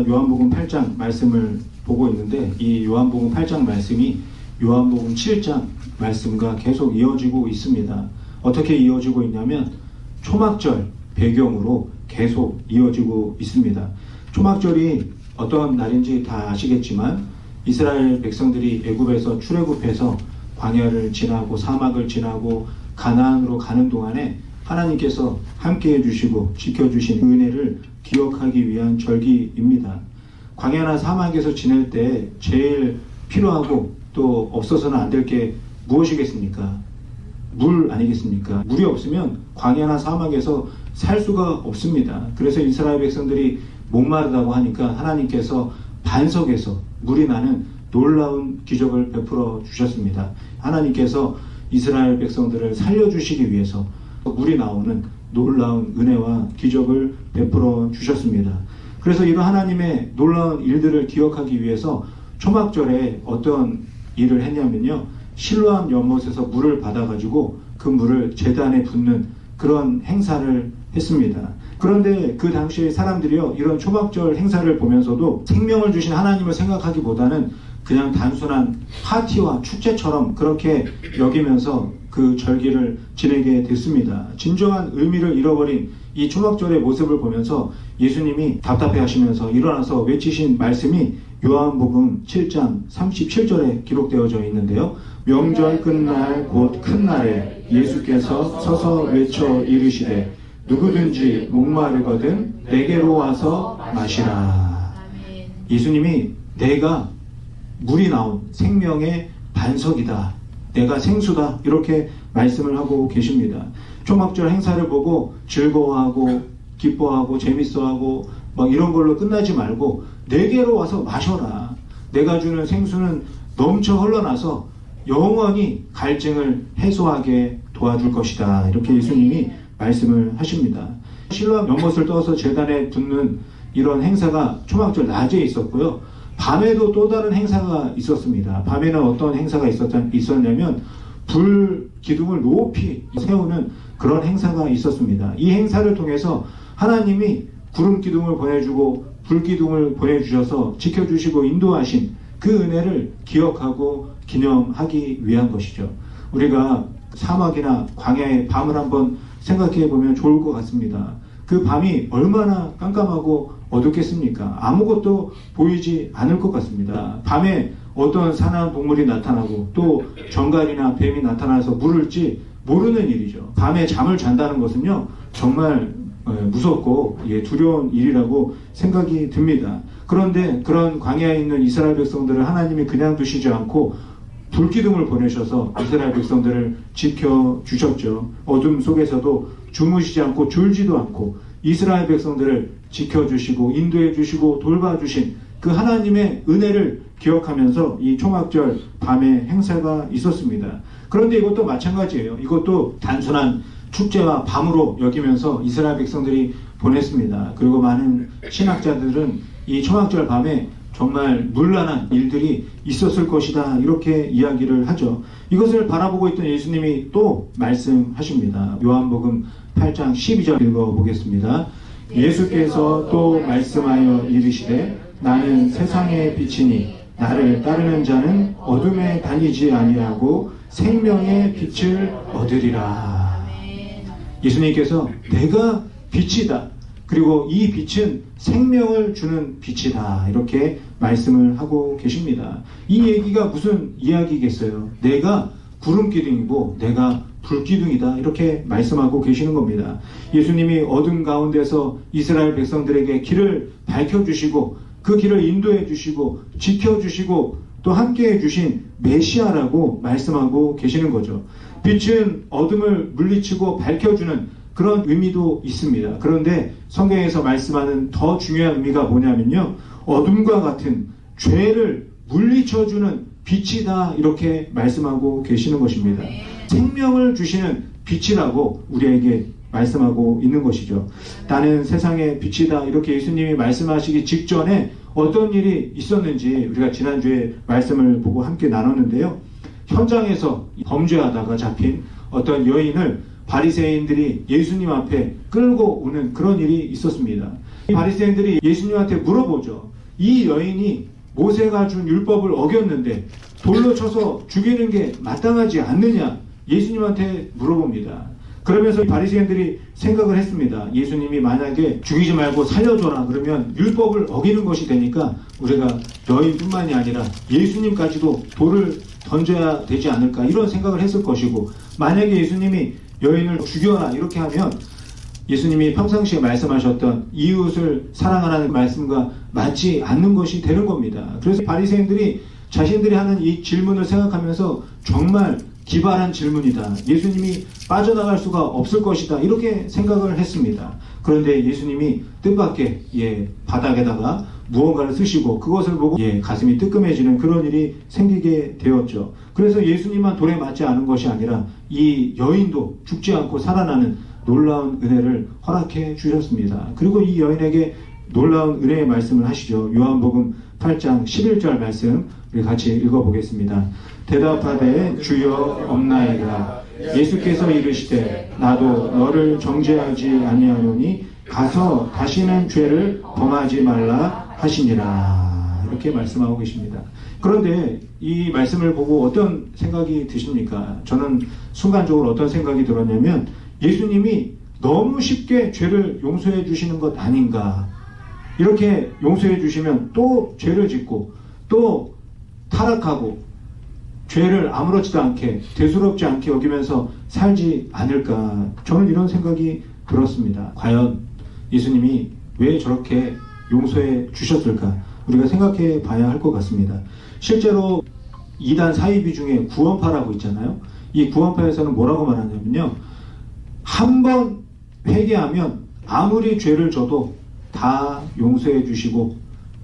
요한복음 8장 말씀을 보고 있는데 이 요한복음 8장 말씀이 요한복음 7장 말씀과 계속 이어지고 있습니다. 어떻게 이어지고 있냐면 초막절 배경으로 계속 이어지고 있습니다. 초막절이 어떤 날인지 다 아시겠지만 이스라엘 백성들이 애굽에서 출애굽해서 광야를 지나고 사막을 지나고 가나안으로 가는 동안에 하나님께서 함께해 주시고 지켜주신 은혜를 기억하기 위한 절기입니다. 광야나 사막에서 지낼 때 제일 필요하고 또 없어서는 안 될 게 무엇이겠습니까? 물 아니겠습니까? 물이 없으면 광야나 사막에서 살 수가 없습니다. 그래서 이스라엘 백성들이 목마르다고 하니까 하나님께서 반석에서 물이 나는 놀라운 기적을 베풀어 주셨습니다. 하나님께서 이스라엘 백성들을 살려주시기 위해서 물이 나오는 놀라운 은혜와 기적을 베풀어 주셨습니다. 그래서 이런 하나님의 놀라운 일들을 기억하기 위해서 초막절에 어떤 일을 했냐면요, 실로암 연못에서 물을 받아가지고 그 물을 제단에 붓는 그런 행사를 했습니다. 그런데 그 당시에 사람들이요, 이런 초막절 행사를 보면서도 생명을 주신 하나님을 생각하기보다는 그냥 단순한 파티와 축제처럼 그렇게 여기면서 그 절기를 지내게 됐습니다. 진정한 의미를 잃어버린 이 초막절의 모습을 보면서 예수님이 답답해 하시면서 일어나서 외치신 말씀이 요한복음 7장 37절에 기록되어져 있는데요. 명절 끝날 곧 큰 날에 예수께서 서서 외쳐 이르시되 누구든지 목마르거든 내게로 와서 마시라. 예수님이 내가 물이 나온 생명의 반석이다, 내가 생수다, 이렇게 말씀을 하고 계십니다. 초막절 행사를 보고 즐거워하고 기뻐하고 재밌어하고 막 이런 걸로 끝나지 말고 내게로 와서 마셔라. 내가 주는 생수는 넘쳐 흘러나서 영원히 갈증을 해소하게 도와줄 것이다, 이렇게 예수님이 말씀을 하십니다. 실로암 연못을 떠서 제단에 붓는 이런 행사가 초막절 낮에 있었고요, 밤에도 또 다른 행사가 있었습니다. 밤에는 어떤 행사가 있었냐면 불 기둥을 높이 세우는 그런 행사가 있었습니다. 이 행사를 통해서 하나님이 구름 기둥을 보내주고 불 기둥을 보내주셔서 지켜주시고 인도하신 그 은혜를 기억하고 기념하기 위한 것이죠. 우리가 사막이나 광야의 밤을 한번 생각해 보면 좋을 것 같습니다. 그 밤이 얼마나 깜깜하고 어둡겠습니까? 아무것도 보이지 않을 것 같습니다. 밤에 어떤 사나운 동물이 나타나고 또 정갈이나 뱀이 나타나서 물을지 모르는 일이죠. 밤에 잠을 잔다는 것은요, 정말 무섭고 두려운 일이라고 생각이 듭니다. 그런데 그런 광야에 있는 이스라엘 백성들을 하나님이 그냥 두시지 않고 불기둥을 보내셔서 이스라엘 백성들을 지켜주셨죠. 어둠 속에서도 주무시지 않고 졸지도 않고 이스라엘 백성들을 지켜주시고 인도해주시고 돌봐주신 그 하나님의 은혜를 기억하면서 이 초막절 밤에 행사가 있었습니다. 그런데 이것도 마찬가지예요. 이것도 단순한 축제와 밤으로 여기면서 이스라엘 백성들이 보냈습니다. 그리고 많은 신학자들은 이 초막절 밤에 정말 문란한 일들이 있었을 것이다, 이렇게 이야기를 하죠. 이것을 바라보고 있던 예수님이 또 말씀하십니다. 요한복음 8장 12절 읽어보겠습니다. 예수께서 또 말씀하여 이르시되 나는 세상의 빛이니 나를 따르는 자는 어둠에 다니지 아니하고 생명의 빛을 얻으리라. 예수님께서 내가 빛이다, 그리고 이 빛은 생명을 주는 빛이다, 이렇게 말씀을 하고 계십니다. 이 얘기가 무슨 이야기겠어요? 내가 구름기둥이고 내가 불기둥이다, 이렇게 말씀하고 계시는 겁니다. 예수님이 어둠 가운데서 이스라엘 백성들에게 길을 밝혀주시고 그 길을 인도해 주시고 지켜주시고 또 함께해 주신 메시아라고 말씀하고 계시는 거죠. 빛은 어둠을 물리치고 밝혀주는 그런 의미도 있습니다. 그런데 성경에서 말씀하는 더 중요한 의미가 뭐냐면요, 어둠과 같은 죄를 물리쳐주는 빛이다, 이렇게 말씀하고 계시는 것입니다. 생명을 주시는 빛이라고 우리에게 말씀하고 있는 것이죠. 나는 세상의 빛이다, 이렇게 예수님이 말씀하시기 직전에 어떤 일이 있었는지 우리가 지난주에 말씀을 보고 함께 나눴는데요. 현장에서 범죄하다가 잡힌 어떤 여인을 바리새인들이 예수님 앞에 끌고 오는 그런 일이 있었습니다. 바리새인들이 예수님한테 물어보죠. 이 여인이 모세가 준 율법을 어겼는데 돌로 쳐서 죽이는 게 마땅하지 않느냐? 예수님한테 물어봅니다. 그러면서 바리새인들이 생각을 했습니다. 예수님이 만약에 죽이지 말고 살려줘라 그러면 율법을 어기는 것이 되니까 우리가 여인뿐만이 아니라 예수님까지도 돌을 던져야 되지 않을까 이런 생각을 했을 것이고, 만약에 예수님이 여인을 죽여라 이렇게 하면 예수님이 평상시에 말씀하셨던 이웃을 사랑하라는 말씀과 맞지 않는 것이 되는 겁니다. 그래서 바리새인들이 자신들이 하는 이 질문을 생각하면서 정말 기발한 질문이다, 예수님이 빠져나갈 수가 없을 것이다, 이렇게 생각을 했습니다. 그런데 예수님이 뜻밖의 바닥에다가 무언가를 쓰시고 그것을 보고 가슴이 뜨끔해지는 그런 일이 생기게 되었죠. 그래서 예수님만 돌에 맞지 않은 것이 아니라 이 여인도 죽지 않고 살아나는 놀라운 은혜를 허락해 주셨습니다. 그리고 이 여인에게 놀라운 은혜의 말씀을 하시죠. 요한복음 8장 11절 말씀 우리 같이 읽어보겠습니다. 대답하되 주여 없나이다. 예수께서 이르시되 나도 너를 정죄하지 아니하노니 가서 다시는 죄를 범하지 말라 하시니라. 이렇게 말씀하고 계십니다. 그런데 이 말씀을 보고 어떤 생각이 드십니까? 저는 순간적으로 어떤 생각이 들었냐면 예수님이 너무 쉽게 죄를 용서해 주시는 것 아닌가. 이렇게 용서해 주시면 또 죄를 짓고 또 타락하고 죄를 아무렇지도 않게 대수롭지 않게 여기면서 살지 않을까. 저는 이런 생각이 들었습니다. 과연 예수님이 왜 저렇게 용서해 주셨을까? 우리가 생각해 봐야 할 것 같습니다. 실제로 이단 사이비 중에 구원파라고 있잖아요. 이 구원파에서는 뭐라고 말하냐면요, 한 번 회개하면 아무리 죄를 져도 다 용서해 주시고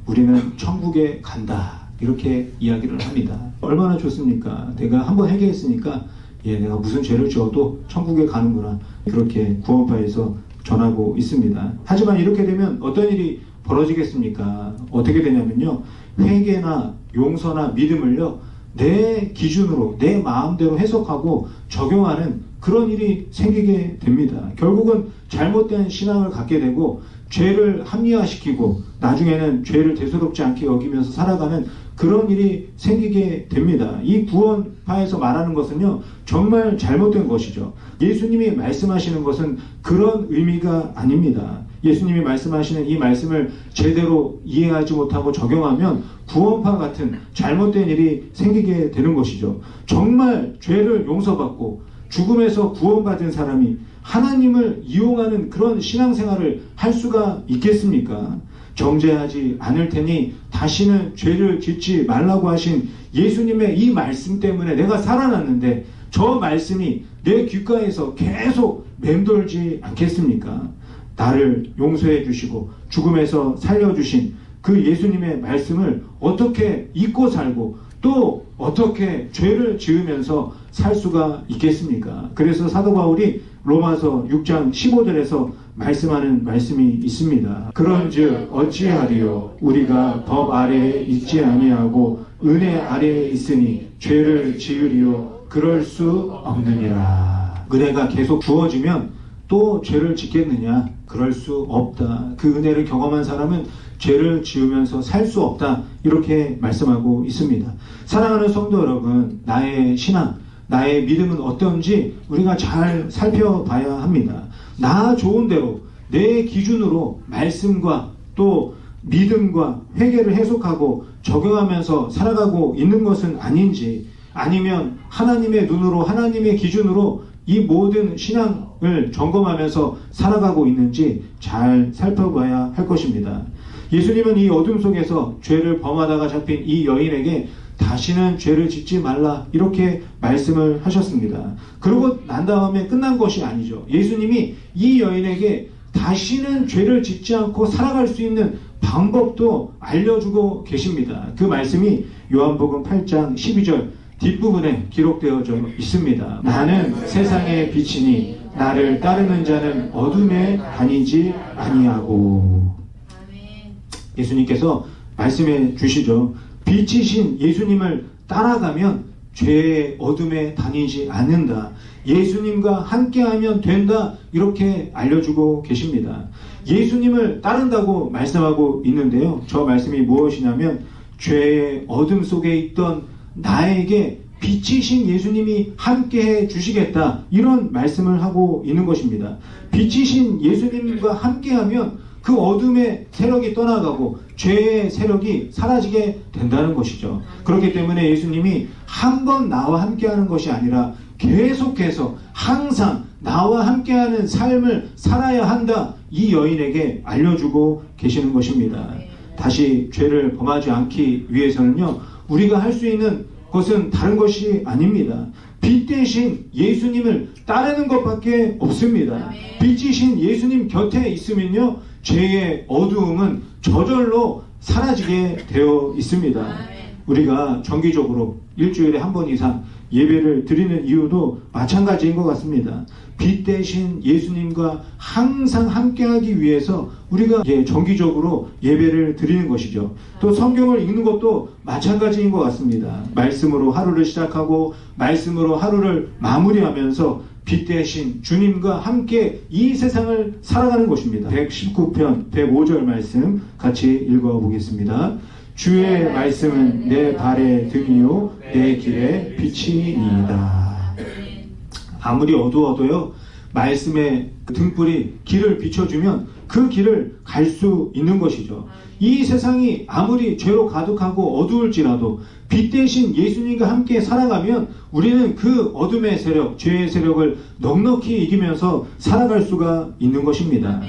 우리는 천국에 간다, 이렇게 이야기를 합니다. 얼마나 좋습니까? 내가 한 번 회개했으니까 내가 무슨 죄를 지어도 천국에 가는구나, 그렇게 구원파에서 전하고 있습니다. 하지만 이렇게 되면 어떤 일이 벌어지겠습니까? 어떻게 되냐면요, 회개나 용서나 믿음을요 내 기준으로 내 마음대로 해석하고 적용하는 그런 일이 생기게 됩니다. 결국은 잘못된 신앙을 갖게 되고 죄를 합리화시키고 나중에는 죄를 대수롭지 않게 여기면서 살아가는 그런 일이 생기게 됩니다. 이 구원파에서 말하는 것은요 정말 잘못된 것이죠. 예수님이 말씀하시는 것은 그런 의미가 아닙니다. 예수님이 말씀하시는 이 말씀을 제대로 이해하지 못하고 적용하면 구원파 같은 잘못된 일이 생기게 되는 것이죠. 정말 죄를 용서받고 죽음에서 구원받은 사람이 하나님을 이용하는 그런 신앙생활을 할 수가 있겠습니까? 정죄하지 않을 테니 다시는 죄를 짓지 말라고 하신 예수님의 이 말씀 때문에 내가 살아났는데 저 말씀이 내 귓가에서 계속 맴돌지 않겠습니까? 나를 용서해 주시고 죽음에서 살려주신 그 예수님의 말씀을 어떻게 잊고 살고 또 어떻게 죄를 지으면서 살 수가 있겠습니까? 그래서 사도 바울이 로마서 6장 15절에서 말씀하는 말씀이 있습니다. 그런즉 어찌하리요? 우리가 법 아래에 있지 아니하고 은혜 아래에 있으니 죄를 지으리요? 그럴 수 없느니라. 은혜가 계속 주어지면 또 죄를 짓겠느냐? 그럴 수 없다. 그 은혜를 경험한 사람은 죄를 지으면서 살 수 없다. 이렇게 말씀하고 있습니다. 사랑하는 성도 여러분, 나의 신앙, 나의 믿음은 어떤지 우리가 잘 살펴봐야 합니다. 나 좋은 대로 내 기준으로 말씀과 또 믿음과 회개를 해석하고 적용하면서 살아가고 있는 것은 아닌지, 아니면 하나님의 눈으로 하나님의 기준으로 이 모든 신앙을 점검하면서 살아가고 있는지 잘 살펴봐야 할 것입니다. 예수님은 이 어둠 속에서 죄를 범하다가 잡힌 이 여인에게 다시는 죄를 짓지 말라 이렇게 말씀을 하셨습니다. 그러고 난 다음에 끝난 것이 아니죠. 예수님이 이 여인에게 다시는 죄를 짓지 않고 살아갈 수 있는 방법도 알려주고 계십니다. 그 말씀이 요한복음 8장 12절 뒷부분에 기록되어져 있습니다. 나는 세상의 빛이니 나를 따르는 자는 어둠에 다니지 아니하고. 예수님께서 말씀해 주시죠. 빛이신 예수님을 따라가면 죄의 어둠에 다니지 않는다. 예수님과 함께하면 된다. 이렇게 알려주고 계십니다. 예수님을 따른다고 말씀하고 있는데요. 저 말씀이 무엇이냐면 죄의 어둠 속에 있던 나에게 빛이신 예수님이 함께해 주시겠다, 이런 말씀을 하고 있는 것입니다. 빛이신 예수님과 함께하면 그 어둠의 세력이 떠나가고 죄의 세력이 사라지게 된다는 것이죠. 그렇기 때문에 예수님이 한 번 나와 함께하는 것이 아니라 계속해서 항상 나와 함께하는 삶을 살아야 한다, 이 여인에게 알려주고 계시는 것입니다. 다시 죄를 범하지 않기 위해서는요, 우리가 할 수 있는 것은 다른 것이 아닙니다. 빛 대신 예수님을 따르는 것밖에 없습니다. 빛이신 예수님 곁에 있으면요, 죄의 어두움은 저절로 사라지게 되어 있습니다. 우리가 정기적으로 일주일에 한 번 이상 예배를 드리는 이유도 마찬가지인 것 같습니다. 빛 대신 예수님과 항상 함께하기 위해서 우리가 정기적으로 예배를 드리는 것이죠. 또 성경을 읽는 것도 마찬가지인 것 같습니다. 말씀으로 하루를 시작하고 말씀으로 하루를 마무리하면서 빛 대신 주님과 함께 이 세상을 살아가는 것입니다. 119편 105절 말씀 같이 읽어보겠습니다. 주의 말씀은 내 발의 등이요 내 길의 빛이니이다. 아무리 어두워도요, 말씀의 등불이 길을 비춰주면 그 길을 갈 수 있는 것이죠. 이 세상이 아무리 죄로 가득하고 어두울지라도 빛 대신 예수님과 함께 살아가면 우리는 그 어둠의 세력, 죄의 세력을 넉넉히 이기면서 살아갈 수가 있는 것입니다.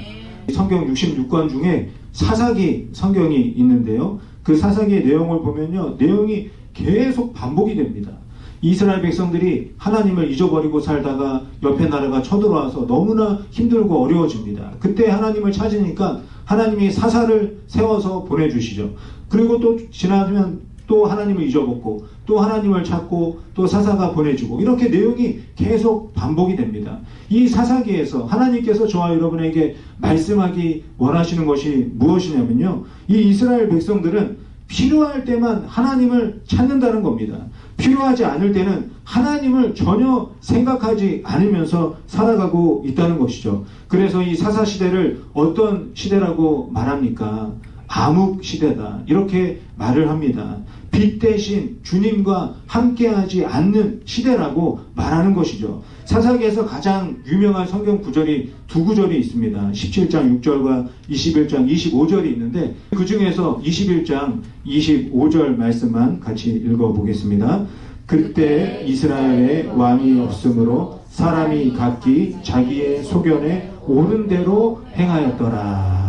성경 66권 중에 사사기 성경이 있는데요, 그 사사기의 내용을 보면요, 내용이 계속 반복이 됩니다. 이스라엘 백성들이 하나님을 잊어버리고 살다가 옆에 나라가 쳐들어와서 너무나 힘들고 어려워집니다. 그때 하나님을 찾으니까 하나님이 사사를 세워서 보내주시죠. 그리고 또 지나면 또 하나님을 잊어먹고 또 하나님을 찾고 또 사사가 보내주고, 이렇게 내용이 계속 반복이 됩니다. 이 사사기에서 하나님께서 저와 여러분에게 말씀하기 원하시는 것이 무엇이냐면요, 이 이스라엘 백성들은 필요할 때만 하나님을 찾는다는 겁니다. 필요하지 않을 때는 하나님을 전혀 생각하지 않으면서 살아가고 있다는 것이죠. 그래서 이 사사시대를 어떤 시대라고 말합니까? 암흑 시대다, 이렇게 말을 합니다. 빛 대신 주님과 함께하지 않는 시대라고 말하는 것이죠. 사사기에서 가장 유명한 성경 구절이 두 구절이 있습니다. 17장 6절과 21장 25절이 있는데, 그 중에서 21장 25절 말씀만 같이 읽어보겠습니다. 그때 이스라엘에 왕이 없으므로 사람이 각기 자기의 소견에 옳은 대로 행하였더라.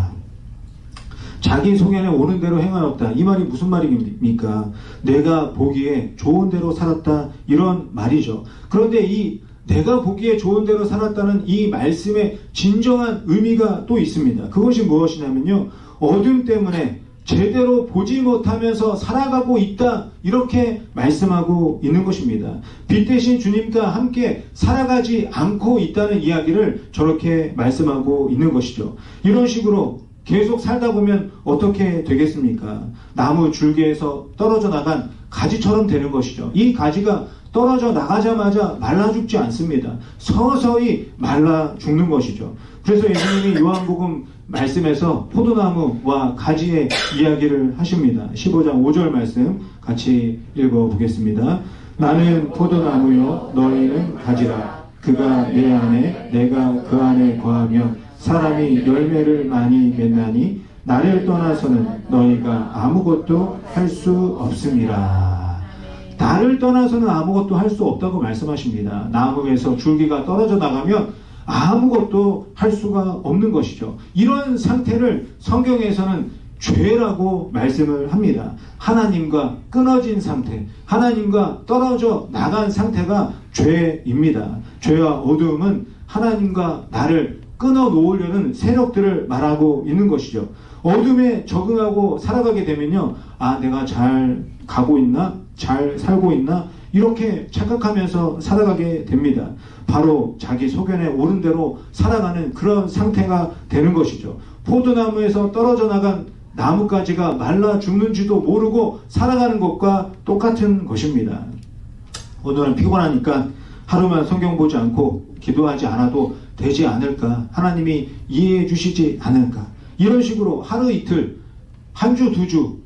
자기 소견에 옳은 대로 행하였다, 이 말이 무슨 말입니까? 내가 보기에 좋은 대로 살았다, 이런 말이죠. 그런데 이 내가 보기에 좋은 대로 살았다는 이 말씀의 진정한 의미가 또 있습니다. 그것이 무엇이냐면요, 어둠 때문에 제대로 보지 못하면서 살아가고 있다, 이렇게 말씀하고 있는 것입니다. 빛 대신 주님과 함께 살아가지 않고 있다는 이야기를 저렇게 말씀하고 있는 것이죠. 이런 식으로 계속 살다 보면 어떻게 되겠습니까? 나무 줄기에서 떨어져 나간 가지처럼 되는 것이죠. 이 가지가 떨어져 나가자마자 말라 죽지 않습니다. 서서히 말라 죽는 것이죠. 그래서 예수님이 요한복음 말씀에서 포도나무와 가지의 이야기를 하십니다. 15장 5절 말씀 같이 읽어보겠습니다. 나는 포도나무요 너희는 가지라. 그가 내 안에 내가 그 안에 거하면 사람이 열매를 많이 맺나니 나를 떠나서는 너희가 아무것도 할 수 없음이라. 나를 떠나서는 아무것도 할 수 없다고 말씀하십니다. 나무에서 줄기가 떨어져 나가면 아무것도 할 수가 없는 것이죠. 이런 상태를 성경에서는 죄라고 말씀을 합니다. 하나님과 끊어진 상태, 하나님과 떨어져 나간 상태가 죄입니다. 죄와 어두움은 하나님과 나를 끊어 놓으려는 세력들을 말하고 있는 것이죠. 어둠에 적응하고 살아가게 되면요, 아, 내가 잘 가고 있나? 잘 살고 있나? 이렇게 착각하면서 살아가게 됩니다. 바로 자기 소견에 옳은 대로 살아가는 그런 상태가 되는 것이죠. 포도나무에서 떨어져 나간 나뭇가지가 말라 죽는지도 모르고 살아가는 것과 똑같은 것입니다. 오늘은 피곤하니까 하루만 성경 보지 않고 기도하지 않아도 되지 않을까? 하나님이 이해해 주시지 않을까? 이런 식으로 하루 이틀, 한 주, 두 주,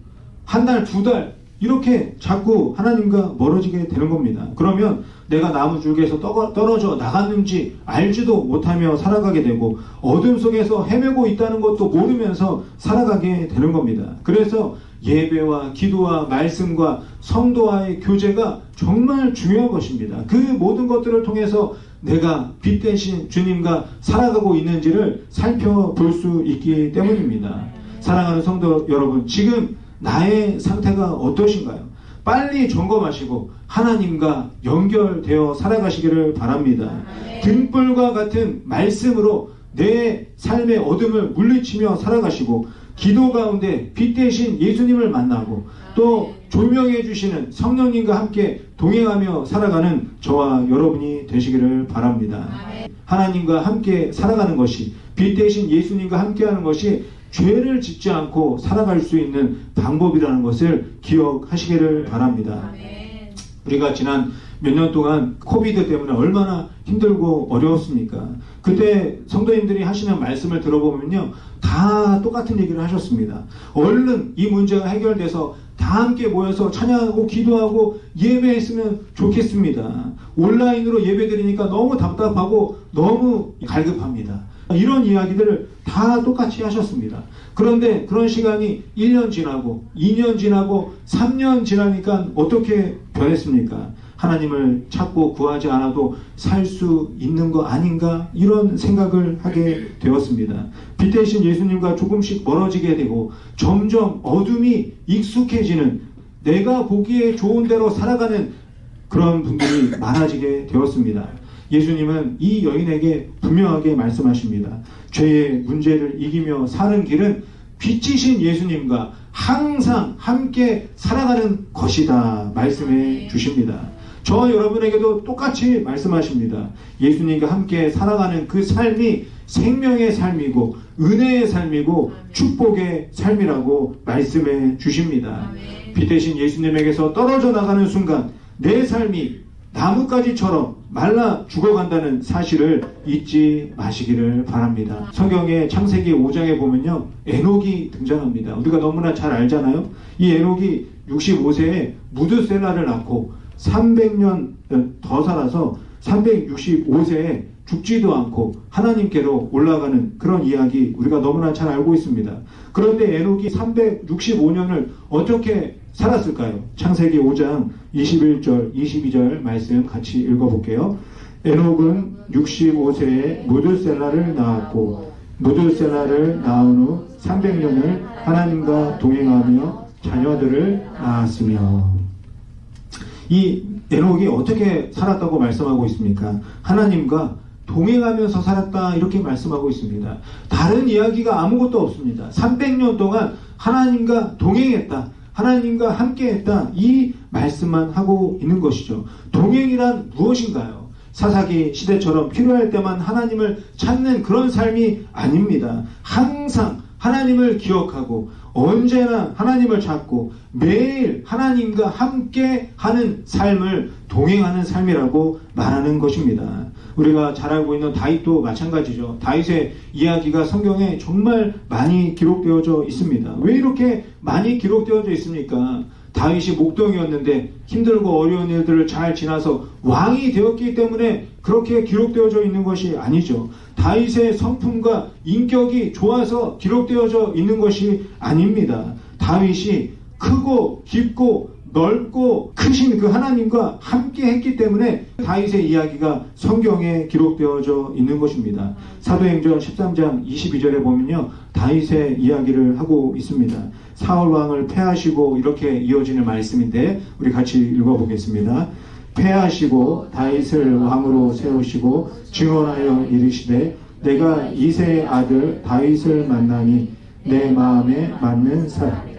한 달, 두 달 이렇게 자꾸 하나님과 멀어지게 되는 겁니다. 그러면 내가 나무줄기에서 떨어져 나갔는지 알지도 못하며 살아가게 되고 어둠 속에서 헤매고 있다는 것도 모르면서 살아가게 되는 겁니다. 그래서 예배와 기도와 말씀과 성도와의 교제가 정말 중요한 것입니다. 그 모든 것들을 통해서 내가 빛 대신 주님과 살아가고 있는지를 살펴볼 수 있기 때문입니다. 사랑하는 성도 여러분, 지금 나의 상태가 어떠신가요? 빨리 점검하시고 하나님과 연결되어 살아가시기를 바랍니다. 등불과 같은 말씀으로 내 삶의 어둠을 물리치며 살아가시고 기도 가운데 빛 대신 예수님을 만나고 또 조명해 주시는 성령님과 함께 동행하며 살아가는 저와 여러분이 되시기를 바랍니다. 하나님과 함께 살아가는 것이, 빛 대신 예수님과 함께하는 것이 죄를 짓지 않고 살아갈 수 있는 방법이라는 것을 기억하시기를 바랍니다. 우리가 지난 몇 년 동안 코비드 때문에 얼마나 힘들고 어려웠습니까? 그때 성도님들이 하시는 말씀을 들어보면요, 다 똑같은 얘기를 하셨습니다. 얼른 이 문제가 해결돼서 다 함께 모여서 찬양하고 기도하고 예배했으면 좋겠습니다. 온라인으로 예배드리니까 너무 답답하고 너무 갈급합니다. 이런 이야기들을 다 똑같이 하셨습니다. 그런데 그런 시간이 1년 지나고 2년 지나고 3년 지나니까 어떻게 변했습니까? 하나님을 찾고 구하지 않아도 살 수 있는 거 아닌가? 이런 생각을 하게 되었습니다. 빛 대신 예수님과 조금씩 멀어지게 되고 점점 어둠이 익숙해지는, 내가 보기에 좋은 대로 살아가는 그런 분들이 많아지게 되었습니다. 예수님은 이 여인에게 분명하게 말씀하십니다. 죄의 문제를 이기며 사는 길은 빛이신 예수님과 항상 함께 살아가는 것이다 말씀해 주십니다. 저와 여러분에게도 똑같이 말씀하십니다. 예수님과 함께 살아가는 그 삶이 생명의 삶이고 은혜의 삶이고 축복의 삶이라고 말씀해 주십니다. 빛 대신 예수님에게서 떨어져 나가는 순간 내 삶이 나뭇가지처럼 말라 죽어간다는 사실을 잊지 마시기를 바랍니다. 성경의 창세기 5장에 보면요, 에녹이 등장합니다. 우리가 너무나 잘 알잖아요. 이 에녹이 65세에 무드셀라를 낳고 300년 더 살아서 365세에 죽지도 않고 하나님께로 올라가는 그런 이야기 우리가 너무나 잘 알고 있습니다. 그런데 에녹이 365년을 어떻게 살았을까요? 창세기 5장 21절 22절 말씀 같이 읽어볼게요. 에녹은 65세에 무드셀라를 낳았고 무드셀라를 낳은 후 300년을 하나님과 동행하며 자녀들을 낳았으며. 이 에녹이 어떻게 살았다고 말씀하고 있습니까? 하나님과 동행하면서 살았다 이렇게 말씀하고 있습니다. 다른 이야기가 아무것도 없습니다. 300년 동안 하나님과 동행했다, 하나님과 함께했다, 이 말씀만 하고 있는 것이죠. 동행이란 무엇인가요? 사사기 시대처럼 필요할 때만 하나님을 찾는 그런 삶이 아닙니다. 항상 하나님을 기억하고 언제나 하나님을 찾고 매일 하나님과 함께 하는 삶을 동행하는 삶이라고 말하는 것입니다. 우리가 잘 알고 있는 다윗도 마찬가지죠. 다윗의 이야기가 성경에 정말 많이 기록되어져 있습니다. 왜 이렇게 많이 기록되어져 있습니까? 다윗이 목동이었는데 힘들고 어려운 일들을 잘 지나서 왕이 되었기 때문에 그렇게 기록되어져 있는 것이 아니죠. 다윗의 성품과 인격이 좋아서 기록되어져 있는 것이 아닙니다. 다윗이 크고 깊고 넓고 크신 그 하나님과 함께 했기 때문에 다윗의 이야기가 성경에 기록되어져 있는 것입니다. 사도행전 13장 22절에 보면요, 다윗의 이야기를 하고 있습니다. 사울 왕을 패하시고 이렇게 이어지는 말씀인데 우리 같이 읽어보겠습니다. 패하시고 다윗을 왕으로 세우시고 증언하여 이르시되 내가 이새의 아들 다윗을 만나니 내 마음에 맞는 사람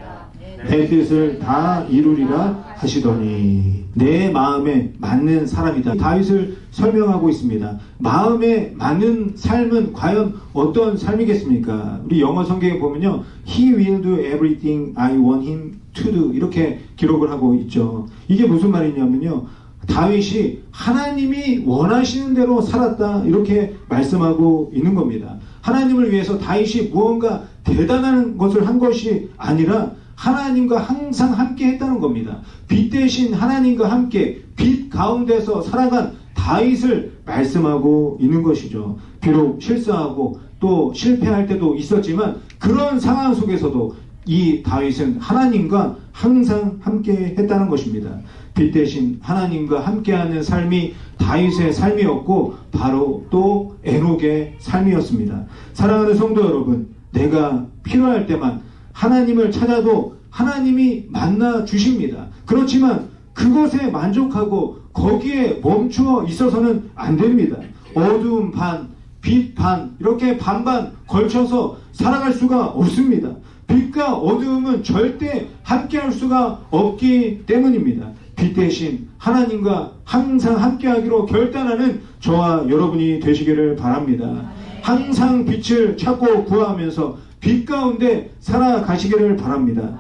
내 뜻을 다 이루리라 하시더니. 내 마음에 맞는 사람이다. 다윗을 설명하고 있습니다. 마음에 맞는 삶은 과연 어떤 삶이겠습니까? 우리 영어 성경에 보면요, He will do everything I want him to do 이렇게 기록을 하고 있죠. 이게 무슨 말이냐면요, 다윗이 하나님이 원하시는 대로 살았다 이렇게 말씀하고 있는 겁니다. 하나님을 위해서 다윗이 무언가 대단한 것을 한 것이 아니라 하나님과 항상 함께 했다는 겁니다. 빛 대신 하나님과 함께 빛 가운데서 살아간 다윗을 말씀하고 있는 것이죠. 비록 실수하고 또 실패할 때도 있었지만 그런 상황 속에서도 이 다윗은 하나님과 항상 함께 했다는 것입니다. 빛 대신 하나님과 함께하는 삶이 다윗의 삶이었고 바로 또 에녹의 삶이었습니다. 사랑하는 성도 여러분, 내가 필요할 때만 하나님을 찾아도 하나님이 만나 주십니다. 그렇지만 그것에 만족하고 거기에 멈추어 있어서는 안 됩니다. 어두움 반, 빛 반, 이렇게 반반 걸쳐서 살아갈 수가 없습니다. 빛과 어두움은 절대 함께할 수가 없기 때문입니다. 빛 대신 하나님과 항상 함께하기로 결단하는 저와 여러분이 되시기를 바랍니다. 항상 빛을 찾고 구하면서 빛 가운데 살아가시기를 바랍니다.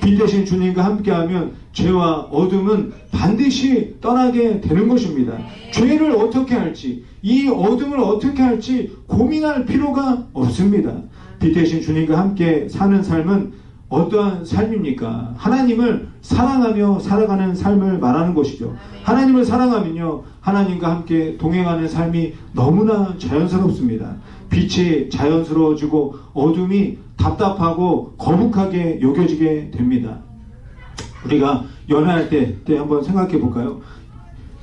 빛 대신 주님과 함께하면 죄와 어둠은 반드시 떠나게 되는 것입니다. 죄를 어떻게 할지, 이 어둠을 어떻게 할지 고민할 필요가 없습니다. 빛 대신 주님과 함께 사는 삶은 어떠한 삶입니까? 하나님을 사랑하며 살아가는 삶을 말하는 것이죠. 하나님을 사랑하면요, 하나님과 함께 동행하는 삶이 너무나 자연스럽습니다. 빛이 자연스러워지고 어둠이 답답하고 거북하게 여겨지게 됩니다. 우리가 연애할 때 한번 생각해 볼까요?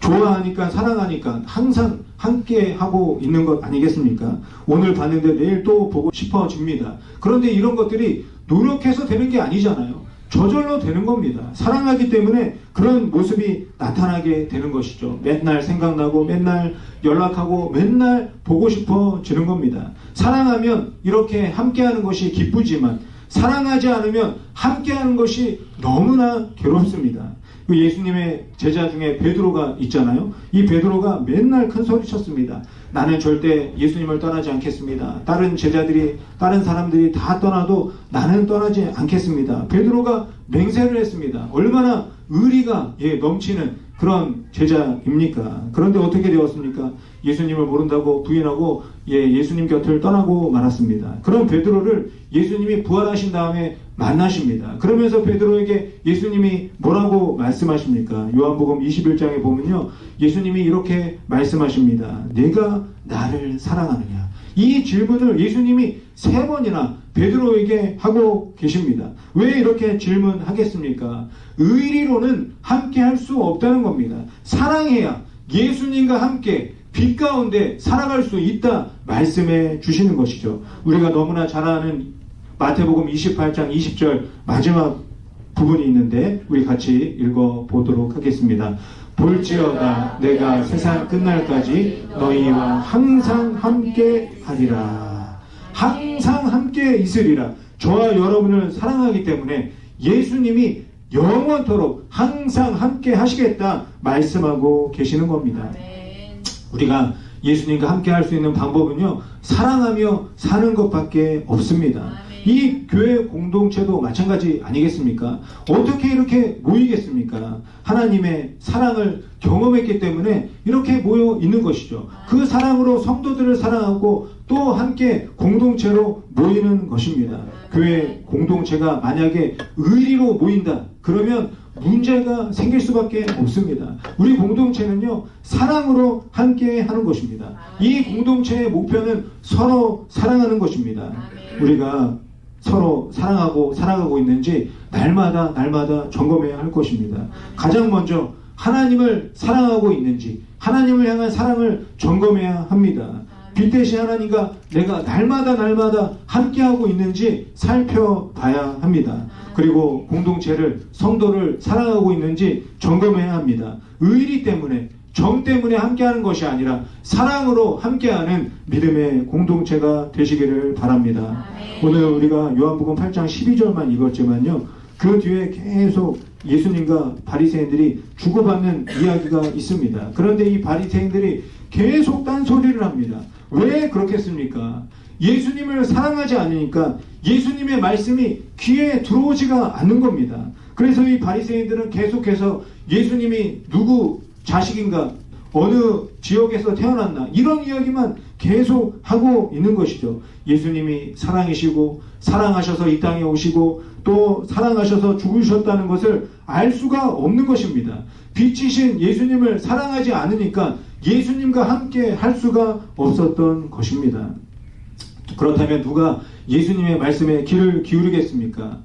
좋아하니까 사랑하니까 항상 함께 하고 있는 것 아니겠습니까? 오늘 봤는데 내일 또 보고 싶어집니다. 그런데 이런 것들이 노력해서 되는 게 아니잖아요. 저절로 되는 겁니다. 사랑하기 때문에 그런 모습이 나타나게 되는 것이죠. 맨날 생각나고 맨날 연락하고 맨날 보고 싶어지는 겁니다. 사랑하면 이렇게 함께하는 것이 기쁘지만 사랑하지 않으면 함께하는 것이 너무나 괴롭습니다. 예수님의 제자 중에 베드로가 있잖아요. 이 베드로가 맨날 큰 소리 쳤습니다. 나는 절대 예수님을 떠나지 않겠습니다. 다른 제자들이, 다른 사람들이 다 떠나도 나는 떠나지 않겠습니다. 베드로가 맹세를 했습니다. 얼마나 의리가 넘치는 그런 제자입니까? 그런데 어떻게 되었습니까? 예수님을 모른다고 부인하고 예수님 곁을 떠나고 말았습니다. 그런 베드로를 예수님이 부활하신 다음에 만나십니다. 그러면서 베드로에게 예수님이 뭐라고 말씀하십니까? 요한복음 21장에 보면요, 예수님이 이렇게 말씀하십니다. 내가 나를 사랑하느냐? 이 질문을 예수님이 3번이나 베드로에게 하고 계십니다. 왜 이렇게 질문하겠습니까? 의리로는 함께 할 수 없다는 겁니다. 사랑해야 예수님과 함께 빛 가운데 살아갈 수 있다 말씀해 주시는 것이죠. 우리가 너무나 잘 아는 마태복음 28장 20절 마지막 부분이 있는데 우리 같이 읽어보도록 하겠습니다. 볼지어다 내가 세상 끝날까지 너희와 항상 함께 하리라. 항상 함께 있으리라. 저와 여러분을 사랑하기 때문에 예수님이 영원토록 항상 함께 하시겠다 말씀하고 계시는 겁니다. 우리가 예수님과 함께 할 수 있는 방법은요, 사랑하며 사는 것밖에 없습니다. 이 교회 공동체도 마찬가지 아니겠습니까? 어떻게 이렇게 모이겠습니까? 하나님의 사랑을 경험했기 때문에 이렇게 모여 있는 것이죠. 그 사랑으로 성도들을 사랑하고 또 함께 공동체로 모이는 것입니다. 교회 공동체가 만약에 의리로 모인다 그러면 문제가 생길 수밖에 없습니다. 우리 공동체는요, 사랑으로 함께 하는 것입니다. 이 공동체의 목표는 서로 사랑하는 것입니다. 우리가 서로 사랑하고 살아가고 있는지 날마다 점검해야 할 것입니다. 가장 먼저 하나님을 사랑하고 있는지, 하나님을 향한 사랑을 점검해야 합니다. 빛 대신 하나님과 내가 날마다 함께하고 있는지 살펴봐야 합니다. 그리고 공동체를, 성도를 사랑하고 있는지 점검해야 합니다. 의리 때문에, 정 때문에 함께하는 것이 아니라 사랑으로 함께하는 믿음의 공동체가 되시기를 바랍니다. 오늘 우리가 요한복음 8장 12절만 읽었지만요, 그 뒤에 계속 예수님과 바리새인들이 주고받는 이야기가 있습니다. 그런데 이 바리새인들이 계속 딴소리를 합니다. 왜 그렇겠습니까? 예수님을 사랑하지 않으니까 예수님의 말씀이 귀에 들어오지가 않는 겁니다. 그래서 이 바리새인들은 계속해서 예수님이 누구 자식인가, 어느 지역에서 태어났나, 이런 이야기만 계속 하고 있는 것이죠. 예수님이 사랑이시고 사랑하셔서 이 땅에 오시고 또 사랑하셔서 죽으셨다는 것을 알 수가 없는 것입니다. 빛이신 예수님을 사랑하지 않으니까 예수님과 함께 할 수가 없었던 것입니다. 그렇다면 누가 예수님의 말씀에 귀를 기울이겠습니까?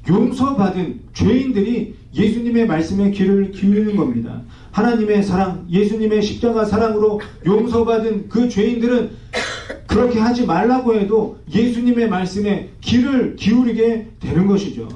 용서받은 죄인들이 예수님의 말씀에 귀를 기울이는 겁니다. 하나님의 사랑, 예수님의 십자가 사랑으로 용서받은 그 죄인들은 그렇게 하지 말라고 해도 예수님의 말씀에 귀를 기울이게 되는 것이죠.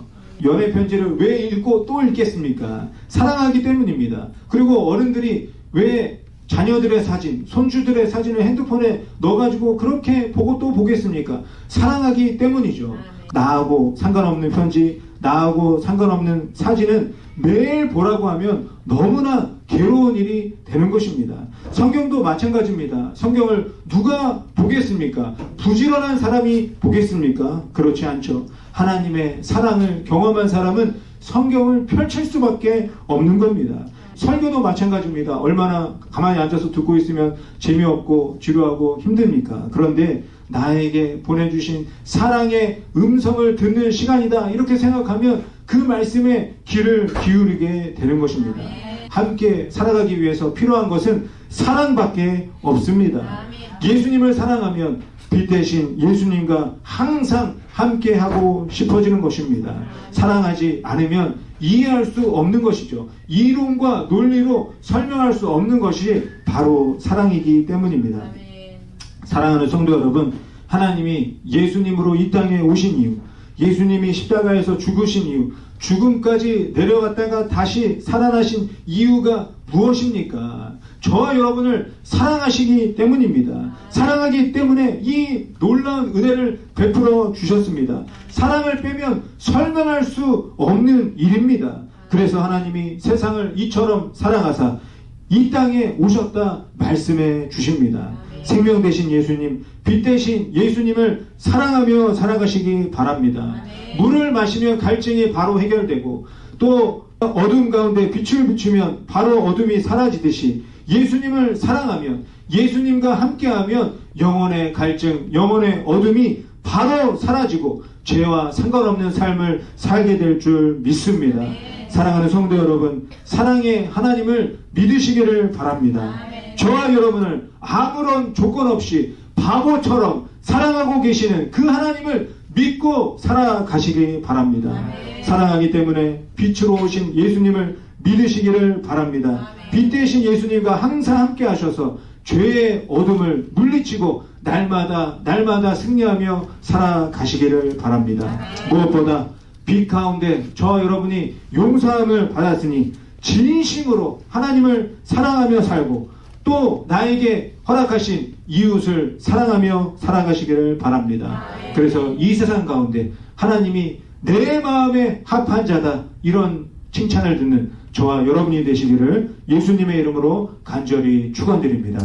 연애 편지를 왜 읽고 또 읽겠습니까? 사랑하기 때문입니다. 그리고 어른들이 왜 자녀들의 사진, 손주들의 사진을 핸드폰에 넣어가지고 그렇게 보고 또 보겠습니까? 사랑하기 때문이죠. 나하고 상관없는 편지, 나하고 상관없는 사진은 매일 보라고 하면 너무나 괴로운 일이 되는 것입니다. 성경도 마찬가지입니다. 성경을 누가 보겠습니까? 부지런한 사람이 보겠습니까? 그렇지 않죠. 하나님의 사랑을 경험한 사람은 성경을 펼칠 수밖에 없는 겁니다. 설교도 마찬가지입니다. 얼마나 가만히 앉아서 듣고 있으면 재미없고 지루하고 힘듭니까? 그런데 나에게 보내주신 사랑의 음성을 듣는 시간이다, 이렇게 생각하면 그 말씀에 귀를 기울이게 되는 것입니다. 함께 살아가기 위해서 필요한 것은 사랑밖에 없습니다. 예수님을 사랑하면 빛 대신 예수님과 항상 함께하고 싶어지는 것입니다. 사랑하지 않으면 이해할 수 없는 것이죠. 이론과 논리로 설명할 수 없는 것이 바로 사랑이기 때문입니다. 사랑하는 성도 여러분, 하나님이 예수님으로 이 땅에 오신 이유, 예수님이 십자가에서 죽으신 이유, 죽음까지 내려갔다가 다시 살아나신 이유가 무엇입니까? 저와 여러분을 사랑하시기 때문입니다. 사랑하기 때문에 이 놀라운 은혜를 베풀어 주셨습니다. 사랑을 빼면 설명할 수 없는 일입니다. 그래서 하나님이 세상을 이처럼 사랑하사 이 땅에 오셨다 말씀해 주십니다. 생명 되신 예수님, 빛 되신 예수님을 사랑하며 살아가시기 바랍니다. 물을 마시면 갈증이 바로 해결되고 또 어둠 가운데 빛을 비추면 바로 어둠이 사라지듯이 예수님을 사랑하면, 예수님과 함께하면 영혼의 갈증, 영혼의 어둠이 바로 사라지고 죄와 상관없는 삶을 살게 될 줄 믿습니다. 사랑하는 성도 여러분, 사랑의 하나님을 믿으시기를 바랍니다. 저와 여러분을 아무런 조건 없이 바보처럼 사랑하고 계시는 그 하나님을 믿고 살아가시기 바랍니다. 사랑하기 때문에 빛으로 오신 예수님을 믿으시기를 바랍니다. 빛 대신 예수님과 항상 함께 하셔서 죄의 어둠을 물리치고 날마다 승리하며 살아가시기를 바랍니다. 무엇보다 빛 가운데 저와 여러분이 용서함을 받았으니 진심으로 하나님을 사랑하며 살고 또 나에게 허락하신 이웃을 사랑하며 살아가시기를 바랍니다. 그래서 이 세상 가운데 하나님이 내 마음에 합한 자다, 이런 칭찬을 듣는 저와 여러분이 되시기를 예수님의 이름으로 간절히 축원드립니다.